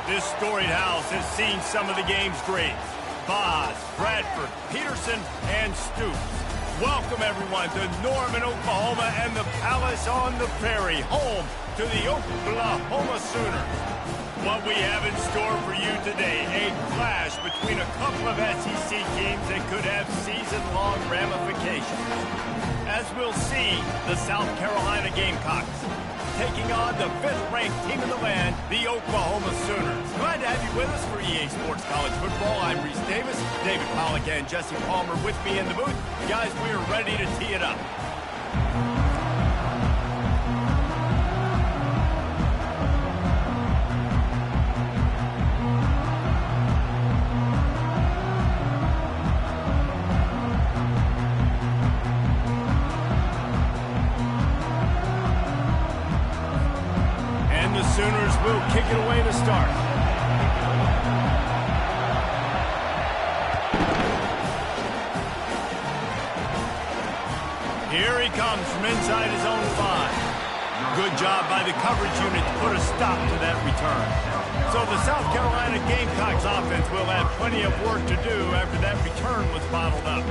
This storied house has seen some of the game's greats. Boz, Bradford, Peterson, and Stoops. Welcome, everyone, to Norman, Oklahoma, and the Palace on the Prairie, home to the Oklahoma Sooners. What we have in store for you today, a clash between a couple of SEC teams that could have season-long ramifications. As we'll see, the South Carolina Gamecocks taking on the 5th-ranked team in the land, the Oklahoma Sooners. Glad to have you with us for EA Sports College Football. I'm Reese Davis, David Pollack and Jesse Palmer with me in the booth. Guys, we are ready to tee it up. Sooners will kick it away to start. Here he comes from inside his own 5. Good job by the coverage unit to put a stop to that return. So the South Carolina Gamecocks offense will have plenty of work to do after that return was bottled up.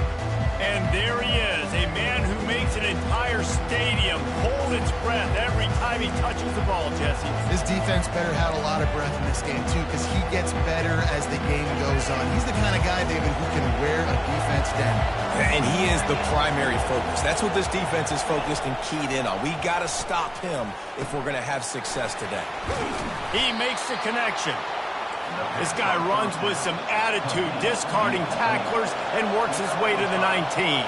And there he is, a man who makes an entire stadium hold its breath every time he touches the ball, Jesse. This defense better have a lot of breath in this game, too, because he gets better as the game goes on. He's the kind of guy, David, who can wear a defense down. And he is the primary focus. That's what this defense is focused and keyed in on. We got to stop him if we're going to have success today. He makes the connection. This guy runs with some attitude, discarding tacklers, and works his way to the 19.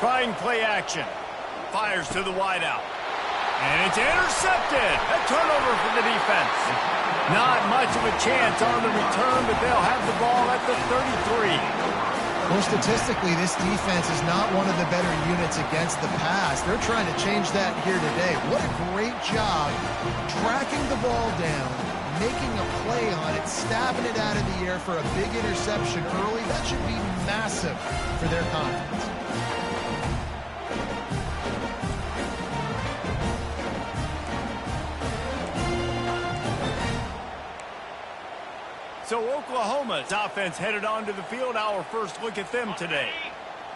Trying play action. Fires to the wideout. And it's intercepted. A turnover for the defense. Not much of a chance on the return, but they'll have the ball at the 33. Well, statistically, this defense is not one of the better units against the pass. They're trying to change that here today. What a great job tracking the ball down, making a play on it, stabbing it out of the air for a big interception early. That should be massive for their confidence. So Oklahoma's offense headed onto the field. Our first look at them today.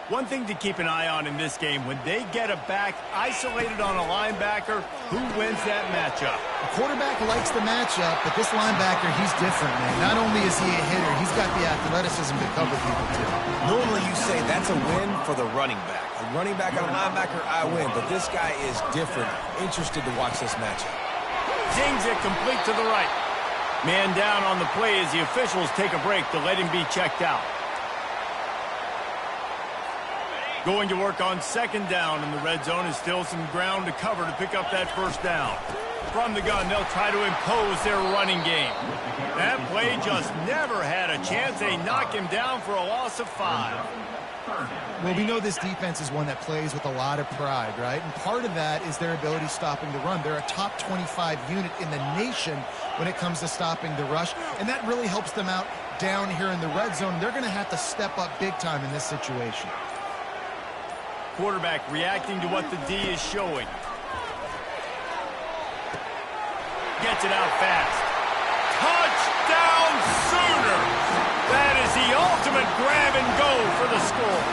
One thing to keep an eye on in this game, when they get a back isolated on a linebacker, who wins that matchup? The quarterback likes the matchup, but this linebacker, he's different, man. Not only is he a hitter, he's got the athleticism to cover people, too. Normally you say that's a win for the running back. A running back on a linebacker, I win. But this guy is different. Interested to watch this matchup. Zings it complete to the right. Man down on the play as the officials take a break to let him be checked out. Going to work on second down in the red zone is still some ground to cover to pick up that first down. From the gun, they'll try to impose their running game. That play just never had a chance. They knock him down for a loss of 5. Well, we know this defense is one that plays with a lot of pride, right? And part of that is their ability stopping the run. They're a top 25 unit in the nation when it comes to stopping the rush, and that really helps them out down here in the red zone. They're going to have to step up big time in this situation. Quarterback reacting to what the D is showing. Gets it out fast. Touchdown Sooners! That is the ultimate grab and go for the score.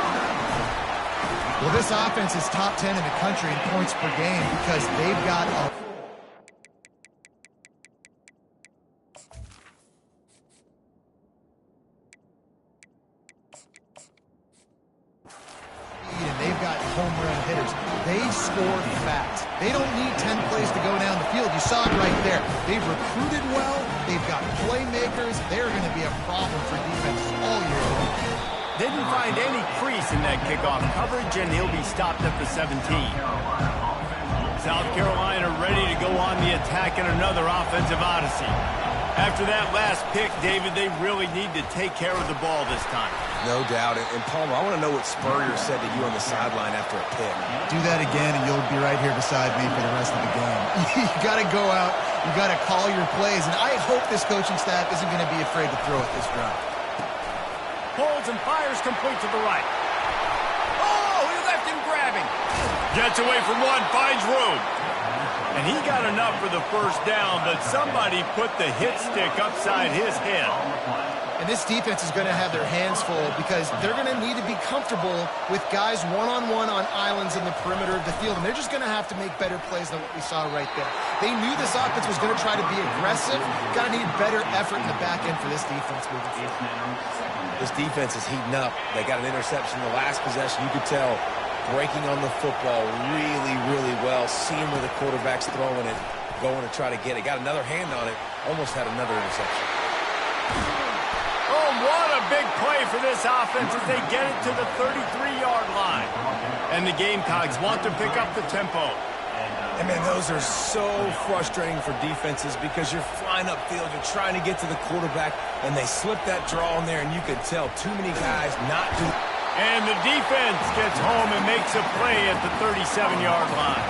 Well, this offense is top 10 in the country in points per game because they've got a... and they've got home run hitters. They score fast. They don't need 10 plays to go down the field. You saw it right there. They've recruited well. They've got playmakers. They're going to be a problem for defenses all year long. Didn't find any crease in that kickoff coverage, and he'll be stopped at the 17. South Carolina ready to go on the attack in another offensive odyssey. After that last pick, David, they really need to take care of the ball this time. No doubt. And Palmer, I want to know what Spurrier said to you on the sideline after a pick. Do that again, and you'll be right here beside me for the rest of the game. You got to go out. You got to call your plays, and I hope this coaching staff isn't going to be afraid to throw it this drive. Holds and fires complete to the right. Oh, he left him grabbing. Gets away from one, finds room. And he got enough for the first down, but somebody put the hit stick upside his head. And this defense is going to have their hands full because they're going to need to be comfortable with guys one-on-one on islands in the perimeter of the field. And they're just going to have to make better plays than what we saw right there. They knew this offense was going to try to be aggressive. Got to need better effort in the back end for this defense moving forward. This defense is heating up. They got an interception the last possession. You could tell breaking on the football really, really well. Seeing where the quarterback's throwing it, going to try to get it. Got another hand on it. Almost had another interception. Oh, what a big play for this offense as they get it to the 33-yard line. And the Gamecocks want to pick up the tempo. And, man, those are so frustrating for defenses because you're flying upfield, you're trying to get to the quarterback, and they slip that draw in there, and you can tell too many guys not do. And the defense gets home and makes a play at the 37-yard line.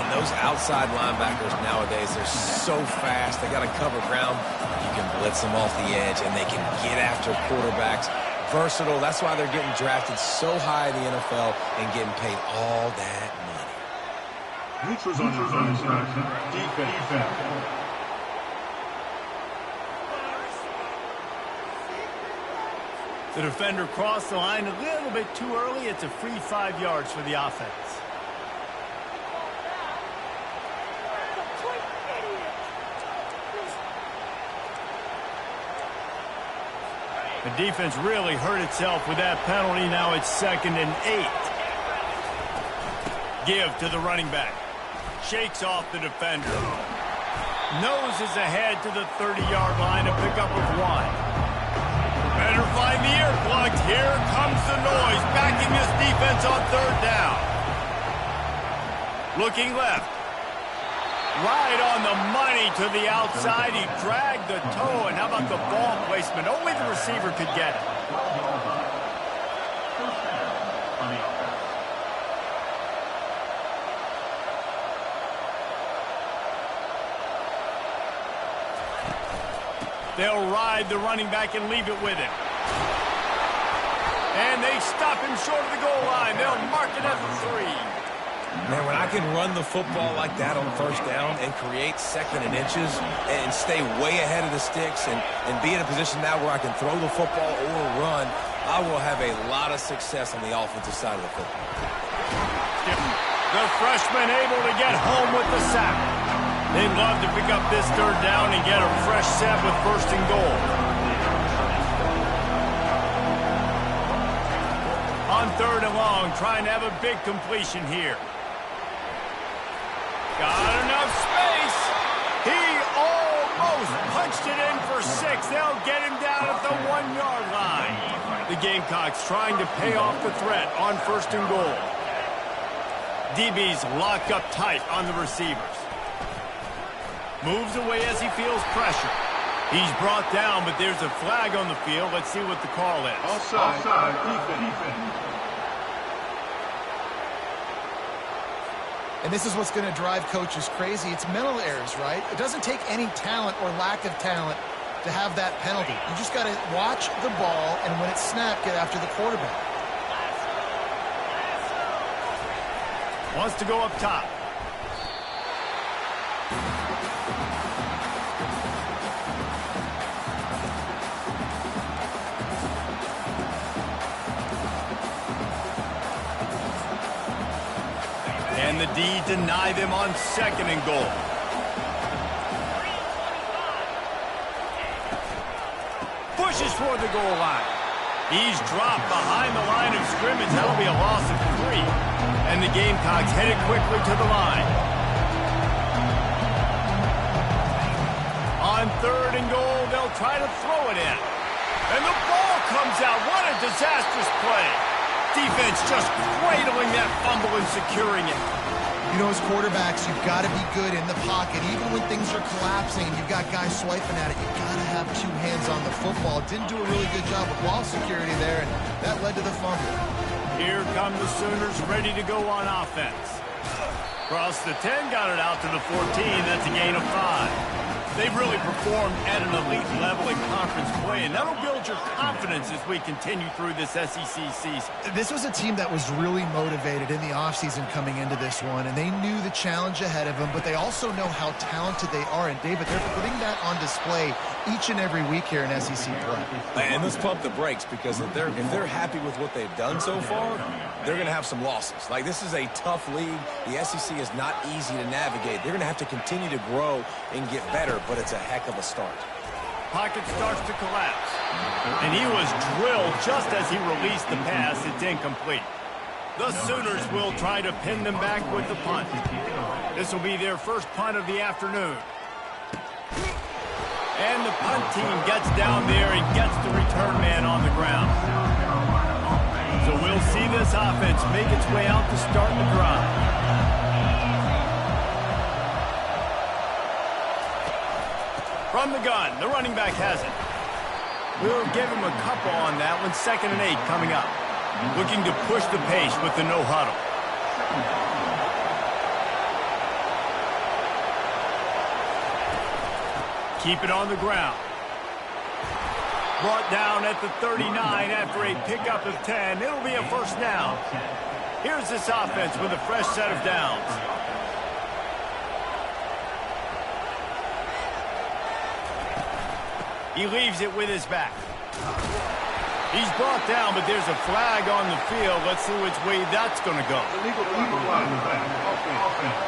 And those outside linebackers nowadays, they're so fast. They got to cover ground. You can blitz them off the edge, and they can get after quarterbacks. Versatile. That's why they're getting drafted so high in the NFL and getting paid all that money. Neutral zone defense. The defender crossed the line a little bit too early. It's a free 5 yards for the offense. The defense really hurt itself with that penalty. Now it's 2nd and 8. Give to the running back. Shakes off the defender. Noses ahead to the 30-yard line to pick up with 1. Better find the earplugs. Here comes the noise, backing this defense on 3rd down. Looking left. Right on the money to the outside. He dragged the toe, and how about the ball placement? Only the receiver could get it. They'll ride the running back and leave it with him. And they stop him short of the goal line. They'll mark it at the 3. Man, when I can run the football like that on 1st down and create 2nd and inches and stay way ahead of the sticks and be in a position now where I can throw the football or run, I will have a lot of success on the offensive side of the football. The freshman able to get home with the sack. They'd love to pick up this 3rd down and get a fresh set with 1st and goal. On 3rd and long, trying to have a big completion here. Got enough space. He almost punched it in for 6. They'll get him down at the 1-yard line. The Gamecocks trying to pay off the threat on 1st and goal. DB's locked up tight on the receivers. Moves away as he feels pressure. He's brought down, but there's a flag on the field. Let's see what the call is. Offside defense. And this is what's going to drive coaches crazy. It's mental errors, right? It doesn't take any talent or lack of talent to have that penalty. You just got to watch the ball, and when it's snapped, get after the quarterback. Wants to go up top. And the D deny them on 2nd and goal. Pushes toward the goal line. He's dropped behind the line of scrimmage. That'll be a loss of 3. And the Gamecocks headed quickly to the line. On 3rd and goal, they'll try to throw it in. And the ball comes out. What a disastrous play. Defense just cradling that fumble and securing it. You know, as quarterbacks, you've got to be good in the pocket. Even when things are collapsing and you've got guys swiping at it, you've got to have 2 hands on the football. Didn't do a really good job of ball security there, and that led to the fumble. Here come the Sooners ready to go on offense. Cross the 10, got it out to the 14. That's a gain of 5. They've really performed at an elite level in conference play, and that'll build your confidence as we continue through this SEC season. This was a team that was really motivated in the offseason coming into this one, and they knew the challenge ahead of them, but they also know how talented they are. And, David, they're putting that on display each and every week here in SEC play. And let's pump the brakes, because if they're happy with what they've done so far, they're going to have some losses. Like, this is a tough league. The SEC is not easy to navigate. They're going to have to continue to grow and get better, but it's a heck of a start. Pocket starts to collapse. And he was drilled just as he released the pass. It's incomplete. The Sooners will try to pin them back with the punt. This will be their first punt of the afternoon. And the punt team gets down there and gets the return man on the ground. So we'll see this offense make its way out to start the drive. From the gun, the running back has it. We'll give him a couple on that one. 2nd and 8 coming up. Looking to push the pace with the no huddle. Keep it on the ground. Brought down at the 39 after a pickup of 10. It'll be a first down. Here's this offense with a fresh set of downs. He leaves it with his back. He's brought down, but there's a flag on the field. Let's see which way that's going to go. Illegal flag. Offense.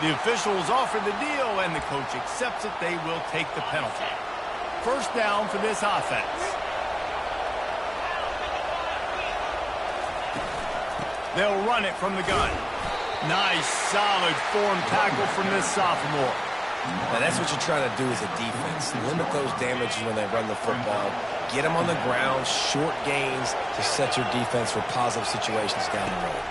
The officials offer the deal, and the coach accepts it. They will take the penalty. First down for this offense. They'll run it from the gun. Nice, solid form tackle from this sophomore. Now, that's what you're trying to do as a defense. Limit those damages when they run the football. Get them on the ground, short gains to set your defense for positive situations down the road.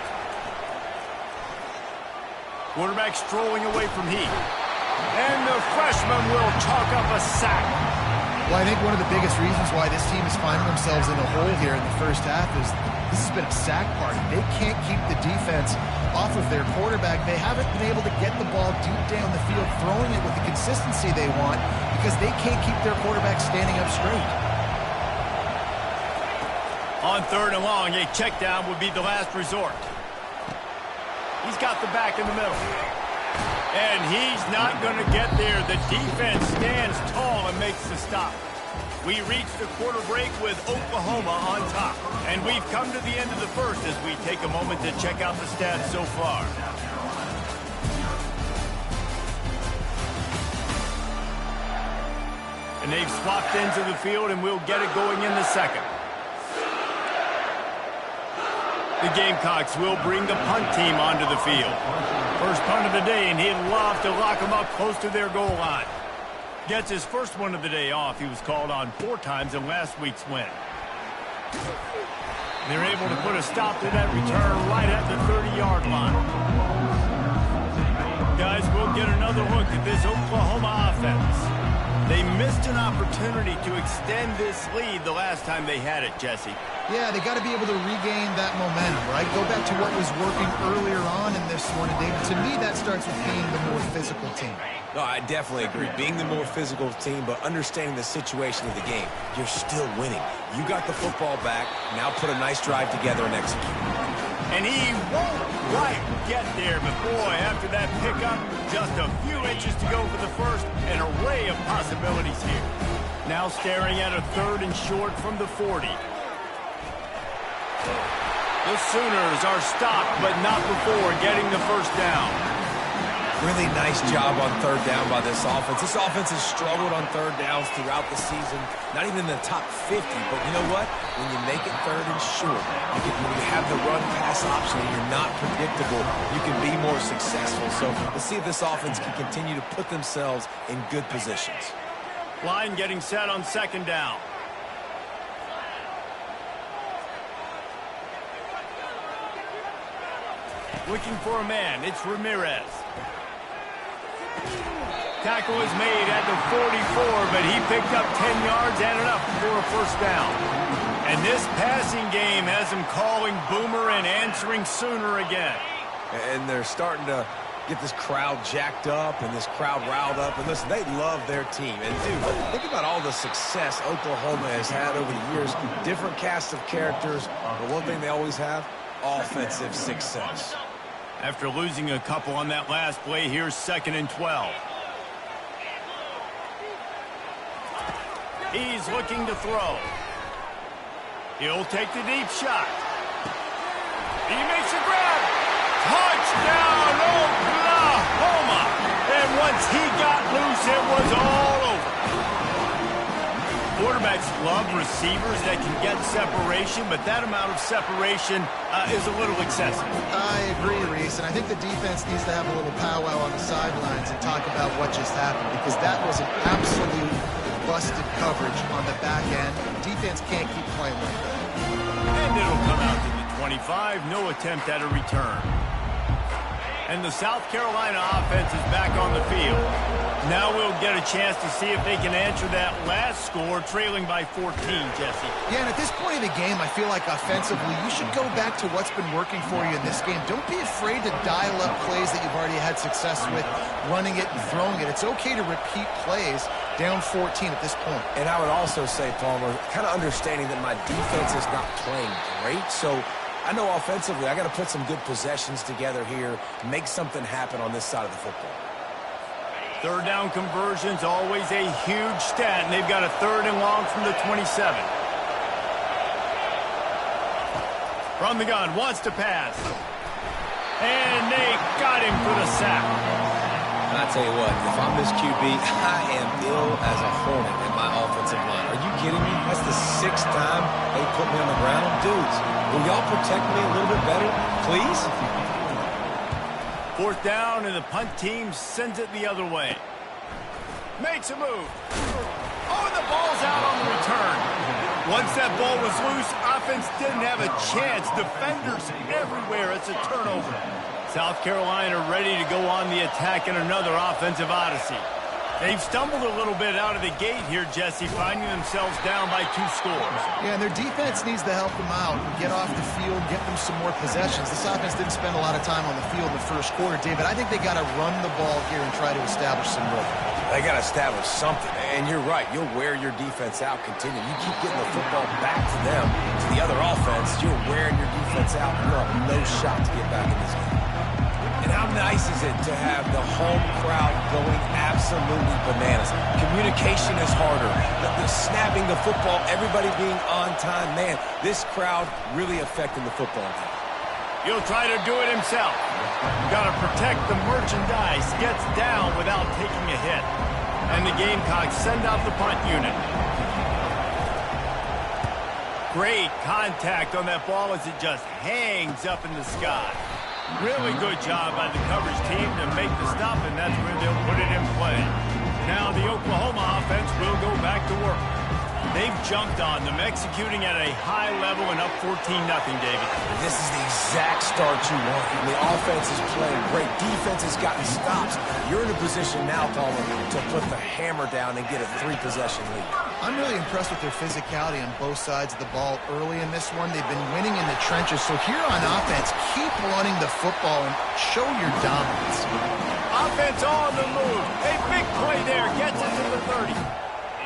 Quarterback strolling away from heat. And the freshman will chalk up a sack. Well, I think one of the biggest reasons why this team is finding themselves in a hole here in the first half is this has been a sack party. They can't keep the defense off of their quarterback. They haven't been able to get the ball deep down the field, throwing it with the consistency they want, because they can't keep their quarterback standing up straight. On 3rd and long, a check down would be the last resort. He's got the back in the middle. And he's not going to get there. The defense stands tall and makes the stop. We reach the quarter break with Oklahoma on top. And we've come to the end of the first as we take a moment to check out the stats so far. And they've swapped ends of the field, and we'll get it going in the second. The Gamecocks will bring the punt team onto the field. First punt of the day, and he'd love to lock them up close to their goal line. Gets his first one of the day off. He was called on 4 times in last week's win. They're able to put a stop to that return right at the 30-yard line. Guys, we'll get another look at this Oklahoma offense. They missed an opportunity to extend this lead the last time they had it, Jesse. Yeah, they got to be able to regain that momentum, right? Go back to what was working earlier on in this one. And David, to me, that starts with being the more physical team. No, I definitely agree. Being the more physical team, but understanding the situation of the game. You're still winning. You got the football back. Now put a nice drive together and execute. And he won't quite get there, but boy, after that pickup, just a few inches to go for the first. An array of possibilities here. Now staring at a 3rd and short from the 40. The Sooners are stopped, but not before getting the first down. Really nice job on 3rd down by this offense. This offense has struggled on 3rd downs throughout the season. Not even in the top 50, but you know what? When you make it 3rd and short, when you have the run-pass option and you're not predictable, you can be more successful. So let's see if this offense can continue to put themselves in good positions. Line getting set on 2nd down. Looking for a man. It's Ramirez. Tackle is made at the 44, but he picked up 10 yards and enough for a first down. And this passing game has him calling Boomer and answering Sooner again. And they're starting to get this crowd jacked up and this crowd riled up. And listen, they love their team. And, dude, think about all the success Oklahoma has had over the years. Different cast of characters. But one thing they always have, offensive success. After losing a couple on that last play, here's 2nd and 12. He's looking to throw. He'll take the deep shot. He makes a grab. Touchdown, Oklahoma! And once he got loose, it was all over. Quarterbacks love receivers that can get separation, but that amount of separation is a little excessive. I agree, Reese, and I think the defense needs to have a little powwow on the sidelines and talk about what just happened, because that was an absolute busted coverage on the back end. Defense can't keep playing like that. And it'll come out to the 25. No attempt at a return. And the South Carolina offense is back on the field. Now we'll get a chance to see if they can answer that last score, trailing by 14, Jesse. Yeah, and at this point of the game, I feel like offensively, you should go back to what's been working for you in this game. Don't be afraid to dial up plays that you've already had success with, running it and throwing it. It's okay to repeat plays down 14 at this point. And I would also say, Palmer, kind of understanding that my defense is not playing great, so I know offensively I got to put some good possessions together here, make something happen on this side of the football. Third down conversions, always a huge stat, and they've got a 3rd and long from the 27. From the gun, wants to pass. And they got him for the sack. And I tell you what, if I'm this QB, I am ill as a hornet in my offensive line. Are you kidding me? That's the 6th time they put me on the ground. Dudes, will y'all protect me a little bit better, please? 4th down, and the punt team sends it the other way. Makes a move. Oh, and the ball's out on the return. Once that ball was loose, offense didn't have a chance. Defenders everywhere. It's a turnover. South Carolina ready to go on the attack in another offensive odyssey. They've stumbled a little bit out of the gate here, Jesse, finding themselves down by 2 scores. Yeah, and their defense needs to help them out and get off the field, get them some more possessions. This offense didn't spend a lot of time on the field in the first quarter, David. I think they got to run the ball here and try to establish some rhythm. They got to establish something, and you're right. You'll wear your defense out, continue. You keep getting the football back to them, to the other offense, you're wearing your defense out, and you'll have no shot to get back in this game. And how nice is it to have the home crowd going absolutely bananas? Communication is harder. The snapping the football, everybody being on time. Man, this crowd really affecting the football game. He'll try to do it himself. Got to protect the merchandise. Gets down without taking a hit. And the Gamecocks send out the punt unit. Great contact on that ball as it just hangs up in the sky. Really good job by the coverage team to make the stop, and that's where they'll put it in play. Now the Oklahoma offense will go back to work. They've jumped on them, executing at a high level and up 14-0, David. This is the exact start you want. The offense is playing great. Defense has gotten stops. You're in a position now, Palmer, to put the hammer down and get a 3-possession lead. I'm really impressed with their physicality on both sides of the ball early in this one. They've been winning in the trenches. So here on offense, keep running the football and show your dominance. Offense on the move. A big play there. Gets it to the 30.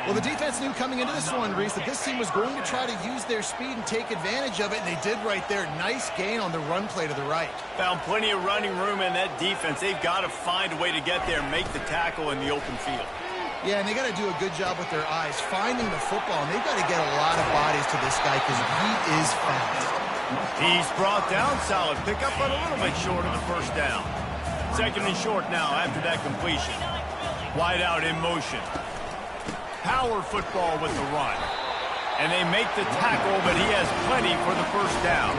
Well, the defense knew coming into this one, Reese, that this team was going to try to use their speed and take advantage of it, and they did right there. Nice gain on the run play to the right. Found plenty of running room in that defense. They've got to find a way to get there and make the tackle in the open field. Yeah, and they got to do a good job with their eyes, finding the football, and they've got to get a lot of bodies to this guy because he is fast. He's brought down, solid pickup, but a little bit short of the 1st down. 2nd and short now after that completion. Wide out in motion. Power football with the run. And they make the tackle, but he has plenty for the 1st down.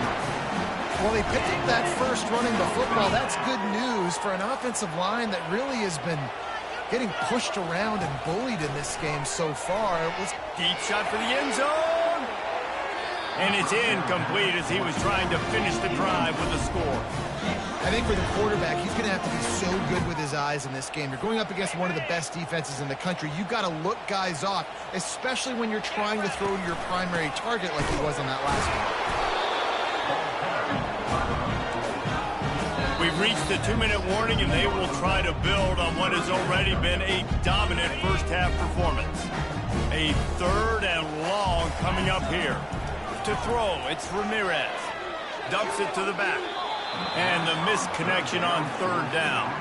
Well, they picked up that first running the football. That's good news for an offensive line that really has been getting pushed around and bullied in this game so far. It was deep shot for the end zone. And it's incomplete as he was trying to finish the drive with a score. I think for the quarterback, he's going to have to be so good with his eyes in this game. You're going up against one of the best defenses in the country. You've got to look guys off, especially when you're trying to throw to your primary target like he was on that last one. We've reached the 2-minute warning, and they will try to build on what has already been a dominant first-half performance. A 3rd and long coming up here. To throw, it's Ramirez. Dumps it to the back. And the missed connection on 3rd down.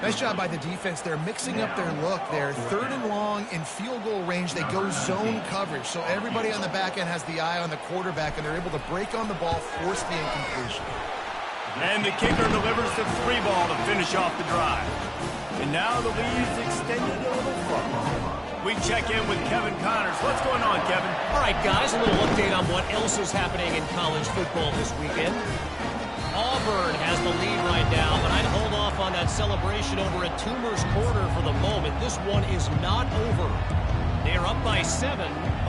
Nice job by the defense. They're mixing up their look there. 3rd and long in field goal range. They go zone coverage. So everybody on the back end has the eye on the quarterback, and they're able to break on the ball, force the incompletion. And the kicker delivers the 3 ball to finish off the drive. And now the lead is extended a little further. We check in with Kevin Connors. What's going on, Kevin? All right, guys, a little update on what else is happening in college football this weekend. Auburn has the lead right now, but I'd hold off on that celebration over at Toomer's Corner for the moment. This one is not over. They are up by 7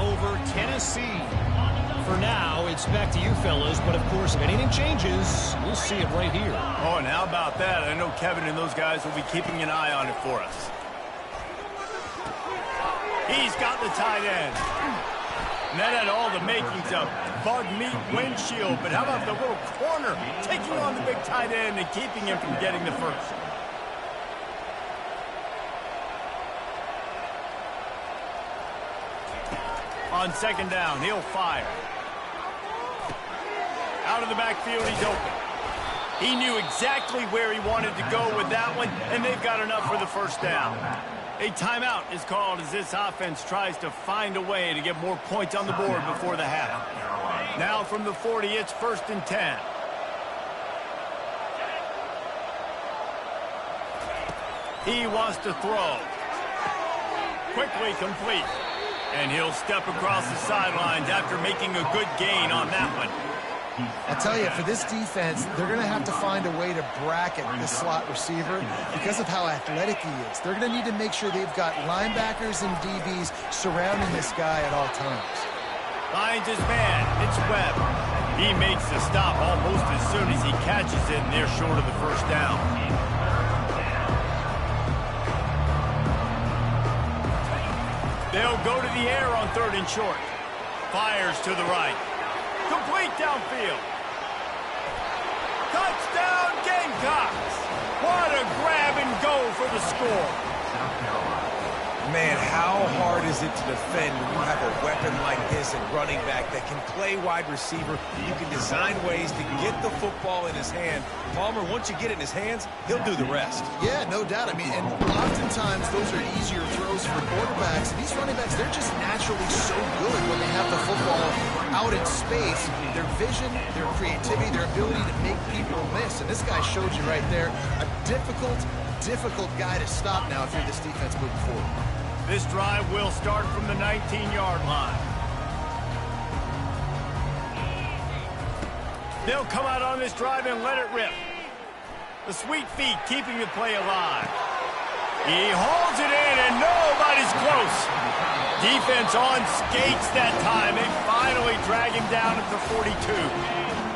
over Tennessee. For now, it's back to you fellas, but of course, if anything changes, we'll see it right here. Oh, and how about that? I know Kevin and those guys will be keeping an eye on it for us. He's got the tight end. And that had all the makings of bug meat windshield, but how about the little corner taking on the big tight end and keeping him from getting the first? On 2nd down, he'll fire. Out of the backfield, he's open. He knew exactly where he wanted to go with that one, and they've got enough for the first down. A timeout is called as this offense tries to find a way to get more points on the board before the half. Now from the 40, it's 1st and 10. He wants to throw. Quickly complete. And he'll step across the sidelines after making a good gain on that one. I'll tell you, for this defense, they're going to have to find a way to bracket this slot receiver because of how athletic he is. They're going to need to make sure they've got linebackers and DBs surrounding this guy at all times. Finds his man. It's Webb. He makes the stop almost as soon as he catches it, and they're short of the first down. They'll go to the air on 3rd and short. Fires to the right. Complete downfield. Touchdown Gamecocks. What a grab and go for the score. Man, how hard is it to defend when you have a weapon like this at running back that can play wide receiver? You can design ways to get the football in his hand. Palmer, once you get it in his hands, he'll do the rest. Yeah, no doubt. I mean, and oftentimes those are easier throws for quarterbacks. These running backs, they're just naturally so good when they have the football out in space. Their vision, their creativity, their ability to make people miss. And this guy showed you right there, a difficult guy to stop now if you're this defense moving forward. This drive will start from the 19-yard line. They'll come out on this drive and let it rip. The sweet feet keeping the play alive. He hauls it in and nobody's close. Defense on skates that time. They finally drag him down at the 42.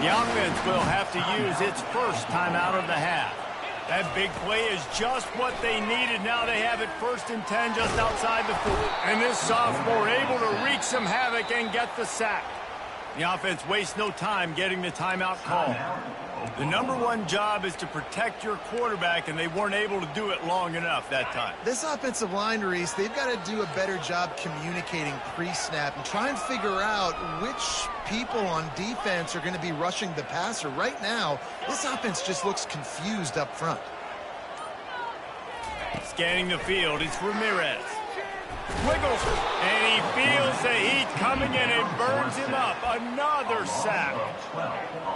The offense will have to use its first timeout of the half. That big play is just what they needed. Now they have it 1st and 10 just outside the 4. And this sophomore able to wreak some havoc and get the sack. The offense wastes no time getting the timeout call. The #1 job is to protect your quarterback, and they weren't able to do it long enough that time. This offensive line, Reese, they've got to do a better job communicating pre-snap and try and figure out which people on defense are going to be rushing the passer. Right now, this offense just looks confused up front. Scanning the field, it's Ramirez. Wiggles, and he feels the heat coming in and burns him up. Another sack.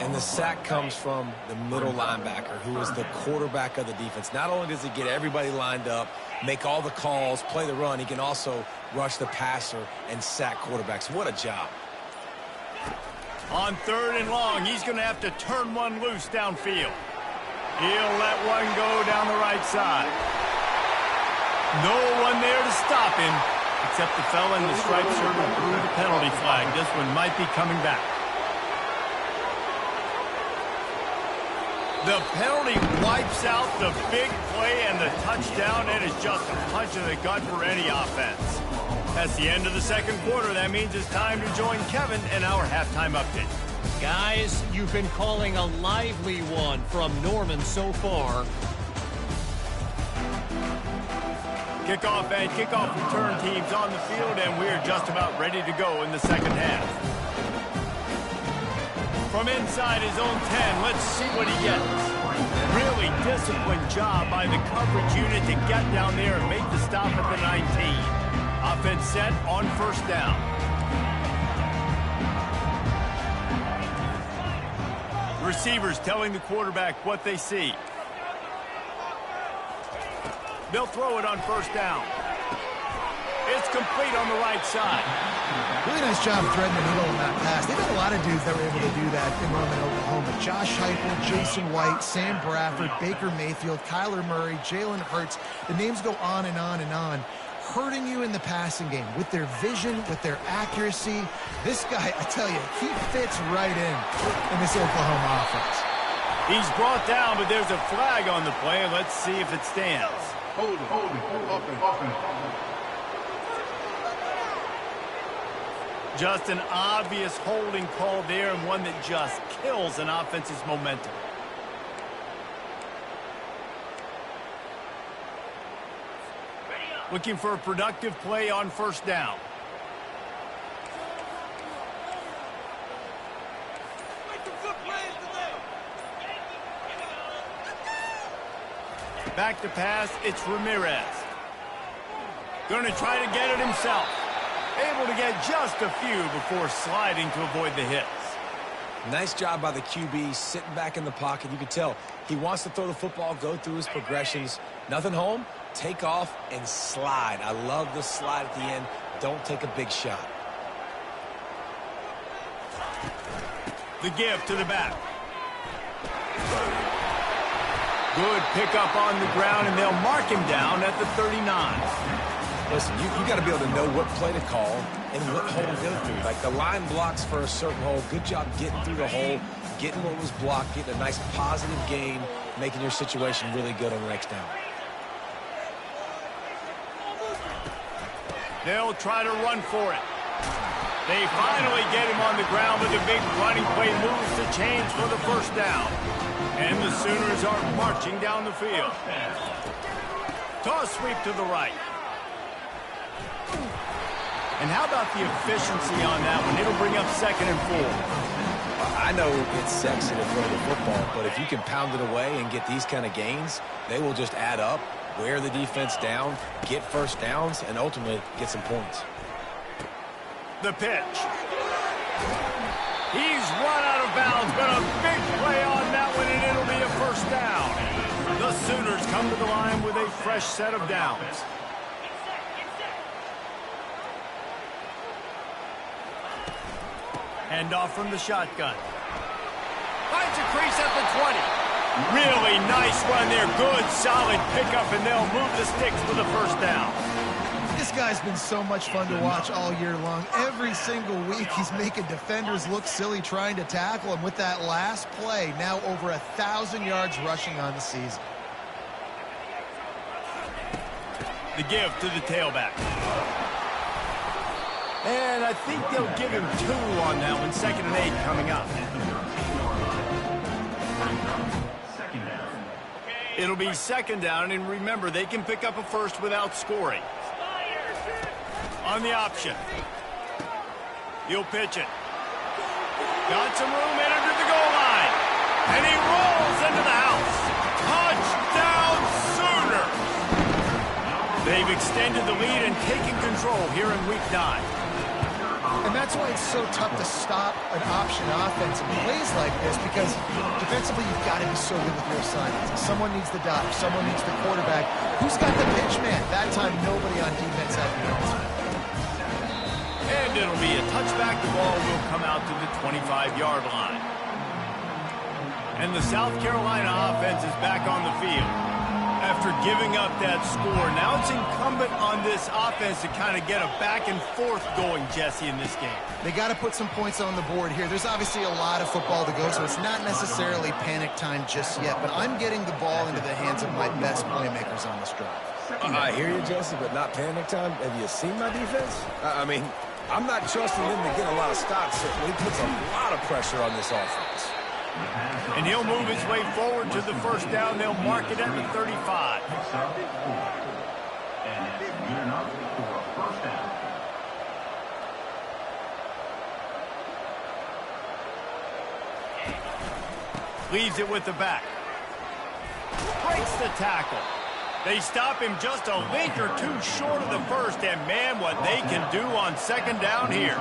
And the sack comes from the middle linebacker, who is the quarterback of the defense. Not only does he get everybody lined up, make all the calls, play the run, he can also rush the passer and sack quarterbacks. What a job. On 3rd and long, he's going to have to turn one loose downfield. He'll let one go down the right side. No one there to stop him, except the fella in the striped shirt who blew the penalty flag. This one might be coming back. The penalty wipes out the big play and the touchdown. It is just a punch in the gut for any offense. That's the end of the 2nd quarter. That means it's time to join Kevin in our halftime update. Guys, you've been calling a lively one from Norman so far. Kickoff and kickoff return teams on the field, and we're just about ready to go in the second half. From inside his own 10, let's see what he gets. Really disciplined job by the coverage unit to get down there and make the stop at the 19. Offense set on first down. Receivers telling the quarterback what they see. They'll throw it on first down. It's complete on the right side. Really nice job threading the needle on that pass. They've got a lot of dudes that were able to do that in Norman, Oklahoma. Josh Heupel, Jason White, Sam Bradford, Baker Mayfield, Kyler Murray, Jalen Hurts. The names go on and on and on. Hurting you in the passing game with their vision, with their accuracy. This guy, I tell you, he fits right in this Oklahoma offense. He's brought down, but there's a flag on the play. Let's see if it stands. Hold it. Just an obvious holding call there, and one that just kills an offense's momentum. Looking for a productive play on first down. Back to pass, it's Ramirez. Going to try to get it himself. Able to get just a few before sliding to avoid the hits. Nice job by the QB, sitting back in the pocket. You can tell he wants to throw the football, go through his progressions. Nothing home, take off, and slide. I love the slide at the end. Don't take a big shot. The give to the back. Good pickup on the ground, and they'll mark him down at the 39. Listen, you got to be able to know what play to call and what hole to go through. Like the line blocks for a certain hole. Good job getting through the hole, getting what was blocked, getting a nice positive gain, making your situation really good on the next down. They'll try to run for it. They finally get him on the ground with a big running play, moves the chains for the first down. And the Sooners are marching down the field. Toss sweep to the right. And how about the efficiency on that one? It'll bring up 2nd and 4. I know it's sexy to throw the football, but if you can pound it away and get these kind of gains, they will just add up, wear the defense down, get first downs, and ultimately get some points. The pitch. He's run out of bounds, but a big play on that one, and it'll be a first down. The Sooners come to the line with a fresh set of downs. Hand off from the shotgun. Finds a crease at the 20. Really nice run there. Good, solid pickup, and they'll move the sticks for the first down. This guy's been so much fun to watch all year long. Every single week, he's making defenders look silly trying to tackle him. With that last play, now over 1,000 yards rushing on the season. The give to the tailback. And I think they'll give him 2 on that one. 2nd and 8 coming up. It'll be 2nd down, and remember, they can pick up a first without scoring. On the option. He'll pitch it. Got some room in under the goal line. And he rolls into the house. Touchdown, Sooners! They've extended the lead and taken control here in week 9. And that's why it's so tough to stop an option offense in plays like this, because defensively you've got to be so good with your assignments. Someone needs the dive. Someone needs the quarterback. Who's got the pitch man? That time nobody on defense had the answer. And it'll be a touchback. The ball will come out to the 25-yard line. And the South Carolina offense is back on the field. After giving up that score, now it's incumbent on this offense to kind of get a back and forth going, Jesse, in this game. They got to put some points on the board here. There's obviously a lot of football to go, so it's not necessarily panic time just yet, but I'm getting the ball into the hands of my best playmakers on this drive. I hear you, Jesse, but not panic time. Have you seen my defense? I mean, I'm not trusting him to get a lot of stops. Certainly, he puts a lot of pressure on this offense. And he'll move his way forward to the first down. They'll mark it at the 35. And it's good enough for a first down. Leaves it with the back. Breaks the tackle. They stop him just a link or two short of the first, and man, what they can do on second down here.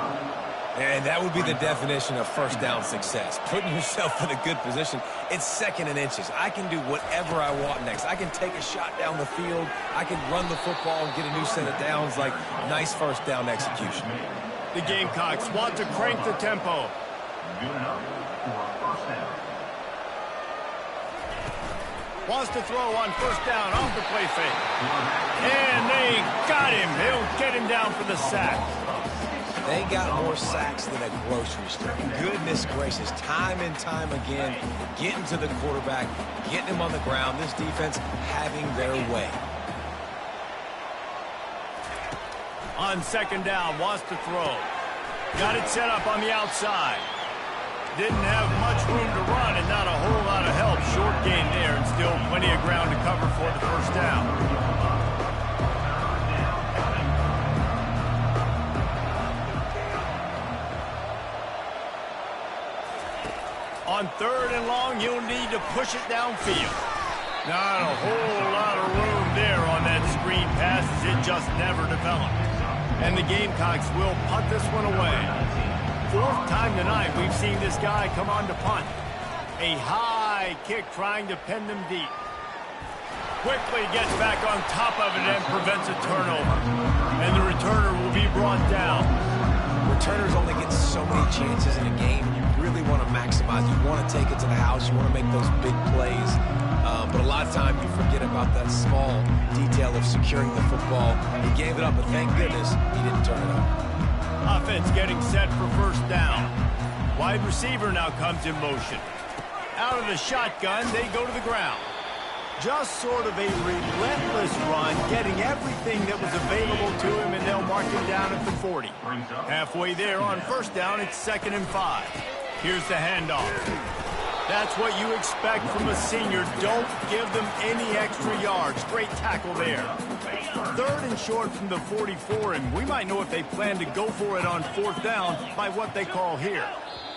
And that would be the definition of first down success. Putting yourself in a good position. It's second and inches. I can do whatever I want next. I can take a shot down the field. I can run the football and get a new set of downs. Like, nice first down execution. The Gamecocks want to crank the tempo. Good enough for a first down. Wants to throw on first down off the play fake. And they got him. They'll get him down for the sack. They got more sacks than a grocery store. Goodness gracious, time and time again, getting to the quarterback, getting him on the ground. This defense having their way. On second down, wants to throw. Got it set up on the outside. Didn't have much room to run and not a whole lot of help. Short gain there and still plenty of ground to cover for the first down. On third and long, you'll need to push it downfield. Not a whole lot of room there on that screen pass as it just never developed. And the Gamecocks will punt this one away. Fourth time tonight we've seen this guy come on to punt. A high kick trying to pin them deep. Quickly gets back on top of it and prevents a turnover. And the returner will be brought down. Returners only get so many chances in a game. You really want to maximize. You want to take it to the house. You want to make those big plays. But a lot of time you forget about that small detail of securing the football. He gave it up, but thank goodness he didn't turn it over. Offense getting set for first down. Wide receiver now comes in motion. Out of the shotgun, they go to the ground. Just sort of a relentless run, getting everything that was available to him, and they'll mark him down at the 40. Halfway there on first down, it's 2nd and 5. Here's the handoff. That's what you expect from a senior. Don't give them any extra yards. Great tackle there. Third and short from the 44, and we might know if they plan to go for it on fourth down by what they call here.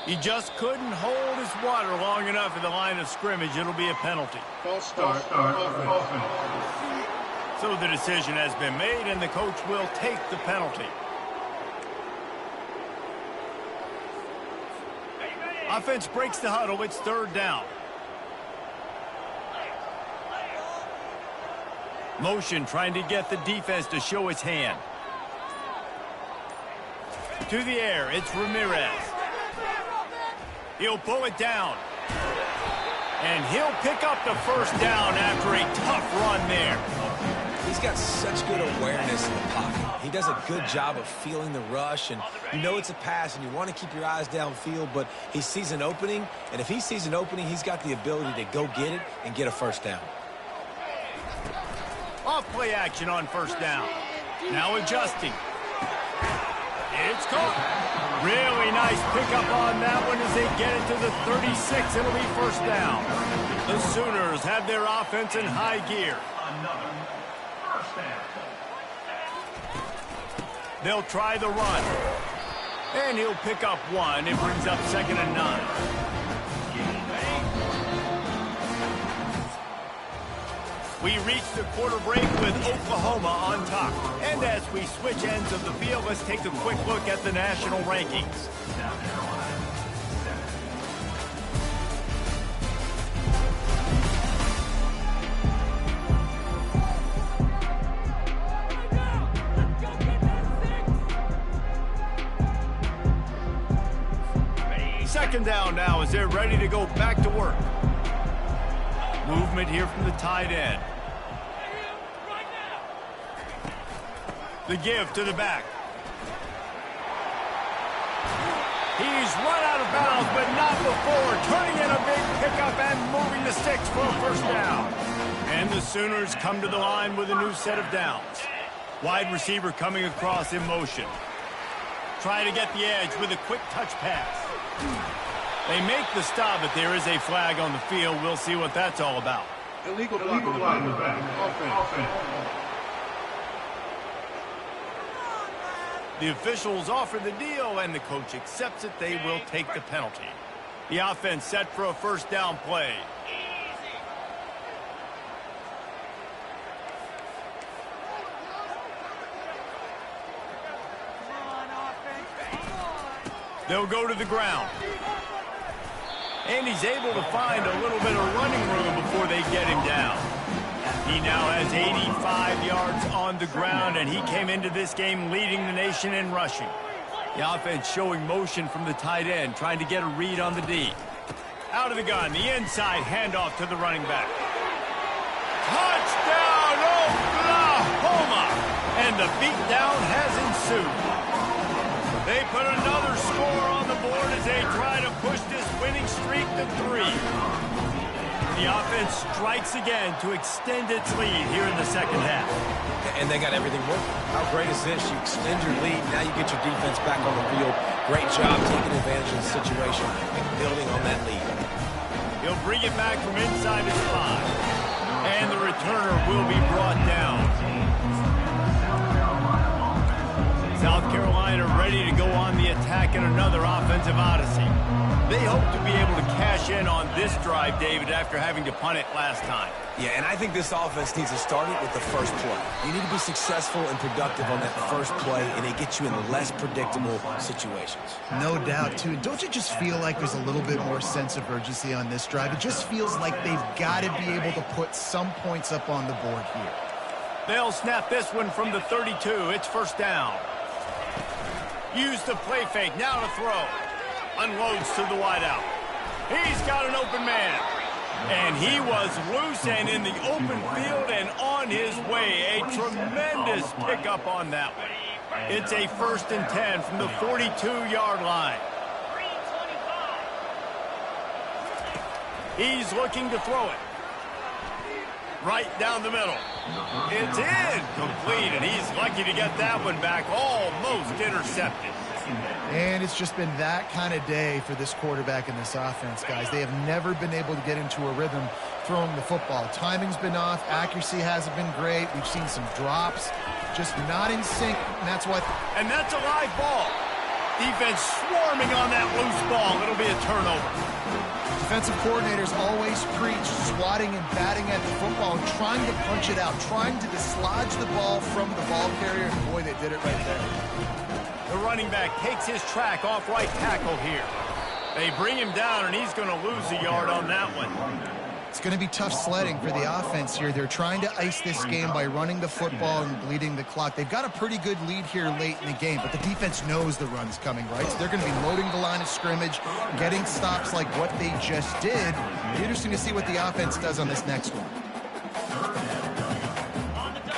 He just couldn't hold his water long enough in the line of scrimmage. It'll be a penalty. False start. Offense. So the decision has been made, and the coach will take the penalty. Offense breaks the huddle. It's third down. Motion trying to get the defense to show its hand. To the air, it's Ramirez. He'll pull it down. And he'll pick up the first down after a tough run there. He's got such good awareness in the pocket. He does a good job of feeling the rush, and you know it's a pass, and you want to keep your eyes downfield, but he sees an opening, and if he sees an opening, he's got the ability to go get it and get a first down. Off play action on first down. Now adjusting. It's caught. Really nice pickup on that one as they get it to the 36. It'll be first down. The Sooners have their offense in high gear. Another first down. They'll try the run. And he'll pick up one. It brings up 2nd and 9. We reach the quarter break with Oklahoma on top. And as we switch ends of the field, let's take a quick look at the national rankings. Second down now as they're ready to go back to work. Movement here from the tight end. The give to the back. He's run out of bounds, but not before. Turning in a big pickup and moving the sticks for a first down. And the Sooners come to the line with a new set of downs. Wide receiver coming across in motion. try to get the edge with a quick touch pass. They make the stop, but there is a flag on the field. We'll see what that's all about. Illegal block in the back. Offense. The officials offer the deal, and the coach accepts it. They will take the penalty. The offense set for a first down play. They'll go to the ground. And he's able to find a little bit of running room before they get him down. He now has 85 yards on the ground, and he came into this game leading the nation in rushing. The offense showing motion from the tight end, trying to get a read on the D. Out of the gun, the inside handoff to the running back. Touchdown, Oklahoma! And the beatdown has ensued. They put another score on the board as they try to push this winning streak to 3. The offense strikes again to extend its lead here in the second half. And they got everything working. How great is this? You extend your lead, now you get your defense back on the field. Great job taking advantage of the situation and building on that lead. He'll bring it back from inside his 5. And the returner will be brought down. South Carolina ready to go on the attack in another offensive odyssey. They hope to be able to cash in on this drive, David, after having to punt it last time. Yeah, and I think this offense needs to start it with the first play. You need to be successful and productive on that first play, and it gets you in less predictable situations. No doubt, too. Don't you just feel like there's a little bit more sense of urgency on this drive? It just feels like they've got to be able to put some points up on the board here. They'll snap this one from the 32. It's first down. Use the play fake. Now to throw. Unloads to the wideout. He's got an open man. And he was loose and in the open field and on his way. A tremendous pickup on that one. It's a 1st and 10 from the 42-yard line. He's looking to throw it. Right down the middle. It's incomplete, and he's lucky to get that one back, almost intercepted. And it's just been that kind of day for this quarterback and this offense, guys. They have never been able to get into a rhythm throwing the football. Timing's been off. Accuracy hasn't been great. We've seen some drops, just not in sync, and that's why. And that's a live ball. Defense swarming on that loose ball. It'll be a turnover. Defensive coordinators always preach swatting and batting at the football and trying to punch it out, trying to dislodge the ball from the ball carrier, and boy, they did it right there. The running back takes his track off right tackle here. They bring him down, and he's going to lose a yard on that one. It's going to be tough sledding for the offense here. They're trying to ice this game by running the football and bleeding the clock. They've got a pretty good lead here late in the game, but the defense knows the run's coming, right? So they're going to be loading the line of scrimmage, getting stops like what they just did. It'll be interesting to see what the offense does on this next one.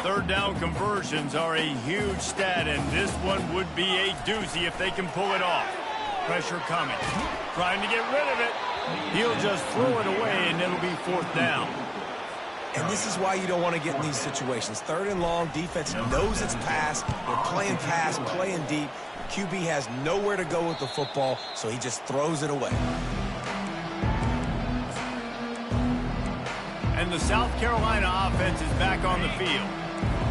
Third down conversions are a huge stat, and this one would be a doozy if they can pull it off. Pressure coming. Trying to get rid of it. He'll just throw it away, and it'll be 4th down. And this is why you don't want to get in these situations. 3rd and long, defense knows it's pass. They're playing pass, playing deep. QB has nowhere to go with the football, so he just throws it away. And the South Carolina offense is back on the field.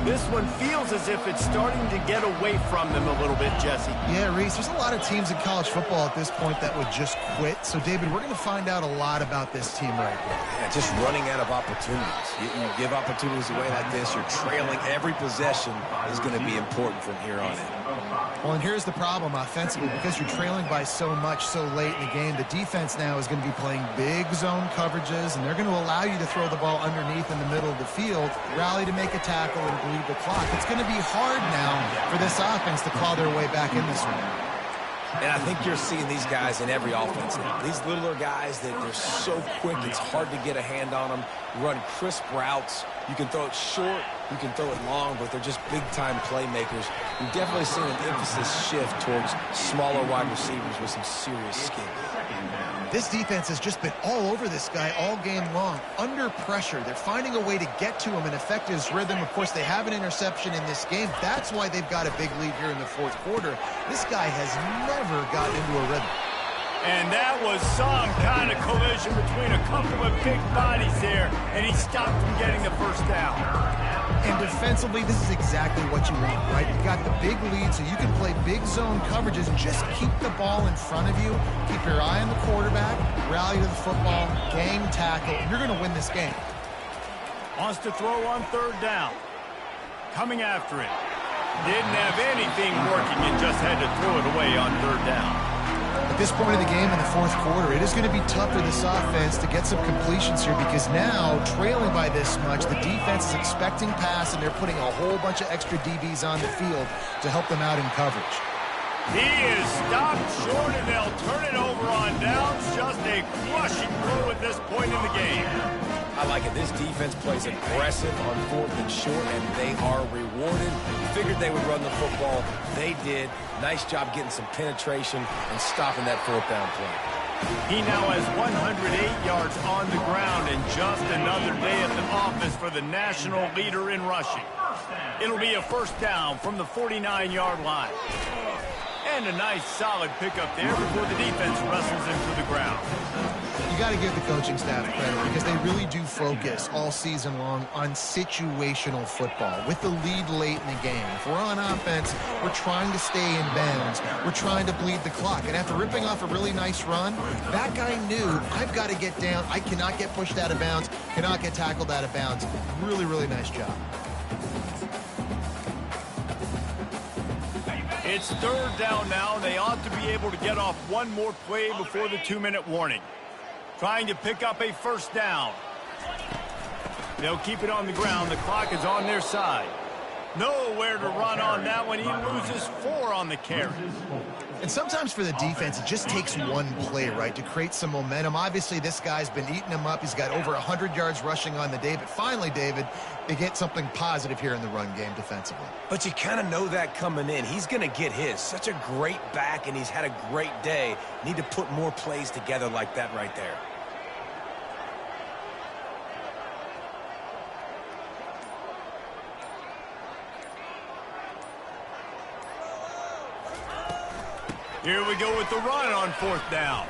This one feels as if it's starting to get away from them a little bit, Jesse. Yeah, Reese, there's a lot of teams in college football at this point that would just quit. So, David, we're going to find out a lot about this team right now. Yeah, just running out of opportunities. You give opportunities away like this, you're trailing. Every possession is going to be important from here on in. Well, and here's the problem offensively. Because you're trailing by so much so late in the game, the defense now is going to be playing big zone coverages, and they're going to allow you to throw the ball underneath in the middle of the field, rally to make a tackle, and bleed the clock. It's going to be hard now for this offense to claw their way back in this one. And I think you're seeing these guys in every offense now. These littler guys, they're so quick, it's hard to get a hand on them. Run crisp routes. You can throw it short, you can throw it long, but they're just big-time playmakers. We've definitely seen an emphasis shift towards smaller wide receivers with some serious skill. This defense has just been all over this guy all game long. Under pressure, they're finding a way to get to him and affect his rhythm. Of course, they have an interception in this game. That's why they've got a big lead here in the fourth quarter. This guy has never gotten into a rhythm. And that was some kind of collision between a couple of big bodies there, and he stopped from getting the first down. And defensively, this is exactly what you want, right? You've got the big lead, so you can play big zone coverages and just keep the ball in front of you. Keep your eye on the quarterback, rally to the football, gang tackle, and you're going to win this game. Wants to throw on third down. Coming after it. Didn't have anything working and just had to throw it away on third down. At this point of the game in the fourth quarter, it is going to be tough for this offense to get some completions here because now, trailing by this much, the defense is expecting pass, and they're putting a whole bunch of extra DBs on the field to help them out in coverage. He is stopped short, and they'll turn it over on downs. Just a crushing blow at this point in the game. I like it. This defense plays aggressive on fourth and short, and they are rewarded. Figured they would run the football. They did. Nice job getting some penetration and stopping that fourth down play. He now has 108 yards on the ground, and just another day at the office for the national leader in rushing. It'll be a first down from the 49-yard line. And a nice solid pickup there before the defense wrestles him to the ground. You got to give the coaching staff credit because they really do focus all season long on situational football with the lead late in the game. If we're on offense, we're trying to stay in bounds. We're trying to bleed the clock. And after ripping off a really nice run, that guy knew, I've got to get down. I cannot get pushed out of bounds, cannot get tackled out of bounds. Really, really nice job. It's third down now. They ought to be able to get off one more play before the 2-minute warning. Trying to pick up a first down. They'll keep it on the ground. The clock is on their side. Nowhere to run on that one. He loses 4 on the carry. And sometimes for the defense, it just takes one play, right, to create some momentum. Obviously, this guy's been eating him up. He's got over 100 yards rushing on the day. But finally, David, they get something positive here in the run game defensively. But you kind of know that coming in. He's going to get his. Such a great back, and he's had a great day. Need to put more plays together like that right there. Here we go with the run on fourth down.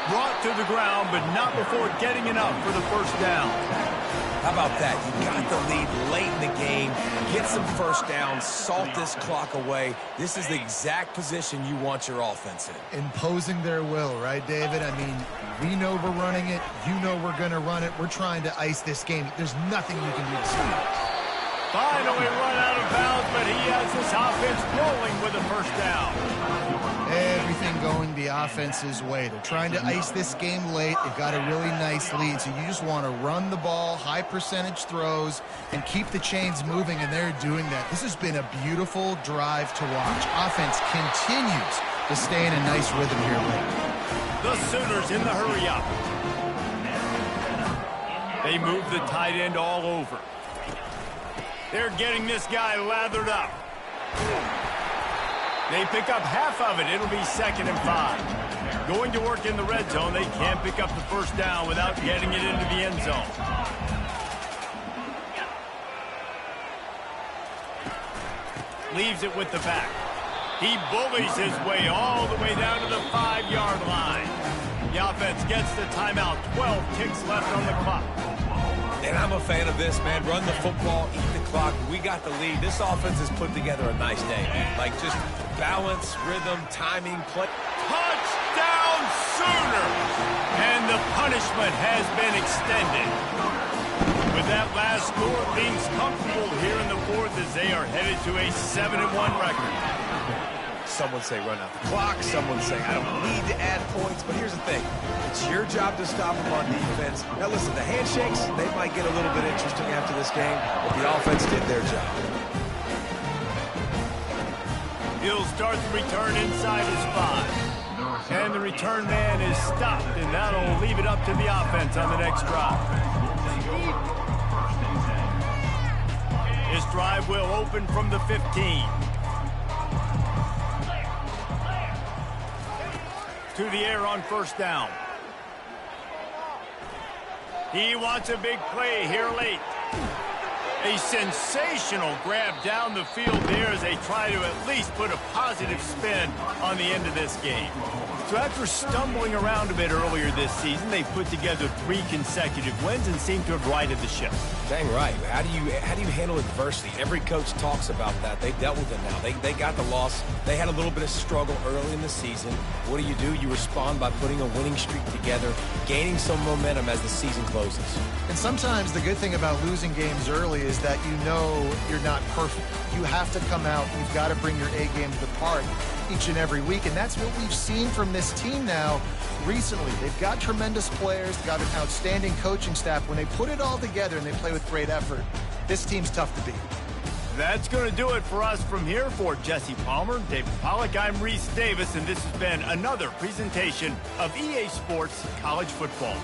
Brought to the ground, but not before getting enough for the first down. How about that? You got the lead late in the game. Get some first downs. Salt this clock away. This is the exact position you want your offense in. Imposing their will, right, David? I mean, we know we're running it. You know we're going to run it. We're trying to ice this game. There's nothing you can do to stop it. Finally run out of bounds, but he has this offense rolling with a first down. Everything going the offense's way. They're trying to ice this game late. They've got a really nice lead, so you just want to run the ball, high percentage throws, and keep the chains moving, and they're doing that. This has been a beautiful drive to watch. Offense continues to stay in a nice rhythm here late. The Sooners in the hurry up. They move the tight end all over. They're getting this guy lathered up. They pick up half of it. It'll be 2nd and 5. Going to work in the red zone. They can't pick up the first down without getting it into the end zone. Leaves it with the back. He bullies his way all the way down to the 5-yard line. The offense gets the timeout. 12 ticks left on the clock. And I'm a fan of this, man. Run the football, eat the clock. We got the lead. This offense has put together a nice day. Like just balance, rhythm, timing, play. Touchdown Sooners! And the punishment has been extended. With that last score, things comfortable here in the fourth as they are headed to a 7-1 record. Some would say run out the clock. Some would say I don't need to add points. But here's the thing. It's your job to stop them on defense. Now, listen, the handshakes, they might get a little bit interesting after this game, but the offense did their job. He'll start the return inside his 5. And the return man is stopped, and that'll leave it up to the offense on the next drive. This drive will open from the 15. to the air on first down. He wants a big play here late. A sensational grab down the field there as they try to at least put a positive spin on the end of this game. So after stumbling around a bit earlier this season, they put together 3 consecutive wins and seem to have righted the ship. Dang right. How do you handle adversity? Every coach talks about that. They dealt with it now. They got the loss. They had a little bit of struggle early in the season. What do? You respond by putting a winning streak together, gaining some momentum as the season closes. And sometimes the good thing about losing games early is that you know you're not perfect. You have to come out. You've got to bring your A game to the park each and every week, and that's what we've seen from this team now recently. They've got tremendous players, got an outstanding coaching staff. When they put it all together and they play with great effort, this team's tough to beat. That's going to do it for us from here. For Jesse Palmer, David Pollack, I'm Reese Davis, and this has been another presentation of EA Sports College Football.